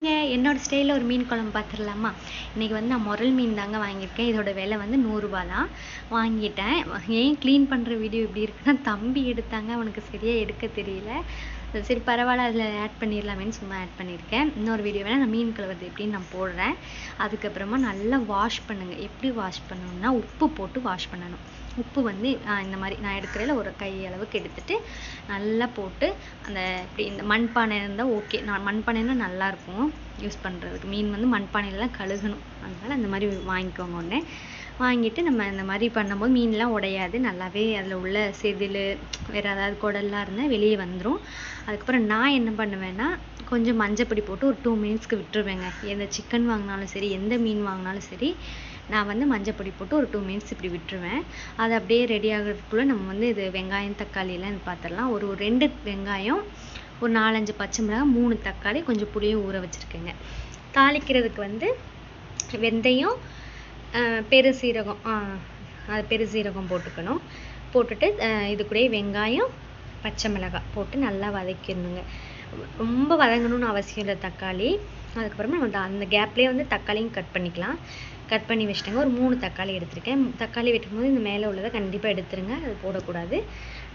என்னோட ஸ்டைலில் ஒரு மீன் குழம்பு பார்த்துடலாமா? இன்றைக்கி வந்து நான் முரல் மீன் தாங்க வாங்கியிருக்கேன். இதோட விலை வந்து 100 தான் வாங்கிட்டேன். ஏன் க்ளீன் பண்ணுற வீடியோ இப்படி இருக்குன்னா, தம்பி எடுத்தாங்க, அவனுக்கு சரியாக எடுக்க தெரியல. சரி பரவாயில்ல, அதில் ஆட் பண்ணிடலாமேன்னு சும்மா ஆட் பண்ணியிருக்கேன். இன்னொரு வீடியோ வேணால் நான் மீன் கழுவுறது எப்படின்னு நான் போடுறேன். அதுக்கப்புறமா நல்லா வாஷ் பண்ணுங்கள். எப்படி வாஷ் பண்ணணும்னா, உப்பு போட்டு வாஷ் பண்ணணும். உப்பு வந்து இந்த மாதிரி நான் எடுக்கிறதில் ஒரு கை அளவுக்கு எடுத்துகிட்டு நல்லா போட்டு அந்த இப்படி இந்த மண்பானை இருந்தால் ஓகே. நான் மண்பானைன்னா நல்லாயிருக்கும் யூஸ் பண்ணுறதுக்கு. மீன் வந்து மண்பானையில் தான் கழுகணும். அதனால் அந்த மாதிரி வாங்கிக்கோங்க. ஒன்று வாங்கிட்டு நம்ம இந்த மாதிரி பண்ணும்போது மீன்லாம் உடையாது. நல்லாவே அதில் உள்ள செதில் வேறு ஏதாவது குடல்லாம் இருந்தால் வெளியே வந்துடும். அதுக்கப்புறம் நான் என்ன பண்ணுவேன்னா, கொஞ்சம் மஞ்சப்பொடி போட்டு ஒரு 2 மினிட்ஸ்க்கு விட்டுருவேங்க. எந்த சிக்கன் வாங்கினாலும் சரி, எந்த மீன் வாங்கினாலும் சரி, நான் வந்து மஞ்சப்பொடி போட்டு ஒரு 2 மினிட்ஸ் இப்படி விட்டுருவேன். அது அப்படியே ரெடி ஆகிறதுக்குள்ளே நம்ம வந்து இது வெங்காயம் தக்காளியெல்லாம் இது பார்த்துடலாம். ஒரு 2 வெங்காயம், ஒரு 4-5 பச்சை மிளகாய், 3 தக்காளி, கொஞ்சம் புளியும் ஊற வச்சுருக்கேங்க. தாளிக்கிறதுக்கு வந்து வெந்தயம், பெருசீரகம், அது பெருசீரகம் போட்டுக்கணும். போட்டுட்டு இது கூட வெங்காயம், பச்சை மிளகாய் போட்டு நல்லா வதக்கிடணுங்க. ரொம்ப வதங்கணும்னு அவசியம் இல்லை தக்காளி. அதுக்கப்புறமா நம்ம அந்த கேப்லேயே வந்து தக்காளியும் கட் பண்ணிக்கலாம். கட் பண்ணி வச்சுட்டேங்க. ஒரு 3 தக்காளி எடுத்திருக்கேன். தக்காளி வெட்டும்போது இந்த மேலே உள்ளதை கண்டிப்பாக எடுத்துருங்க, அது போடக்கூடாது.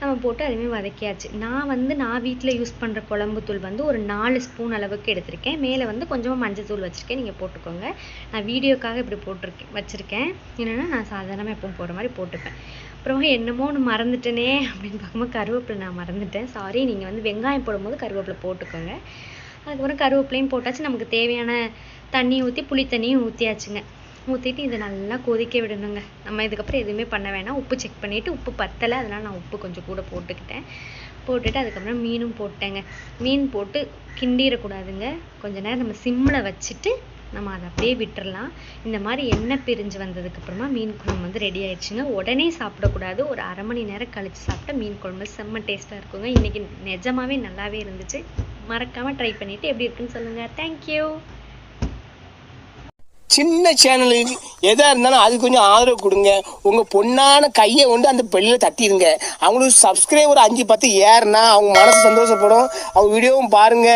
நம்ம போட்டு அதுவுமே வதக்கியாச்சு. நான் வீட்டில் யூஸ் பண்ணுற குழம்பு தூள் வந்து ஒரு 4 ஸ்பூன் அளவுக்கு எடுத்திருக்கேன். மேலே வந்து கொஞ்சமாக மஞ்சள் தூள் வச்சுருக்கேன், நீங்கள் போட்டுக்கோங்க. நான் வீடியோக்காக இப்படி வச்சுருக்கேன். என்னென்னா நான் சாதாரணமாக எப்பவும் போடுற மாதிரி போட்டுப்பேன். அப்புறமா என்னமோ ஒன்று மறந்துட்டேனே அப்படின்னு பார்க்கும்போது கருவேப்பிலை நான் மறந்துட்டேன். சாரி. நீங்கள் வந்து வெங்காயம் போடும்போது கருவேப்பிலை போட்டுக்கோங்க. அதுக்கப்புறம் கருவேப்பிலையும் போட்டாச்சு. நமக்கு தேவையான தண்ணி ஊற்றி புளி தண்ணியும் ஊற்றியாச்சுங்க. ஊற்றிட்டு இதை நல்லா கொதிக்க விடணுங்க. நம்ம இதுக்கப்புறம் எதுவுமே பண்ண வேணாம். உப்பு செக் பண்ணிவிட்டு உப்பு பத்தலை, அதனால் நான் உப்பு கொஞ்சம் கூட போட்டுக்கிட்டேன். போட்டுட்டு அதுக்கப்புறம் மீனும் போட்டேங்க. மீன் போட்டு கிண்டிடக்கூடாதுங்க. கொஞ்ச நேரம் நம்ம சிம்மில் வச்சுட்டு நம்ம அதை அப்படியே விட்டுறலாம். இந்த மாதிரி எண்ணெய் பிரிஞ்சு வந்ததுக்கப்புறமா மீன் குழம்பு வந்து ரெடி ஆயிடுச்சுங்க. உடனே சாப்பிடக்கூடாது. ஒரு அரை மணி நேரம் கழித்து சாப்பிட்டா மீன் குழம்பு செம்ம டேஸ்ட்டாக இருக்குங்க. இன்றைக்கி நிஜமாகவே நல்லாவே இருந்துச்சு. மறக்காமல் ட்ரை பண்ணிவிட்டு எப்படி இருக்குன்னு சொல்லுங்கள். தேங்க்யூ. சின்ன சேனலுக்கு எதா இருந்தாலும் அது கொஞ்சம் ஆதரவு கொடுங்க. உங்க பொண்ணான கையை கொண்டு அந்த பெல்லில் தட்டிடுங்க. அவங்களுக்கு சப்ஸ்கிரைபர் 5-10 ஏறுனா அவங்க மனசு சந்தோஷப்படும். அவங்க வீடியோவும் பாருங்க.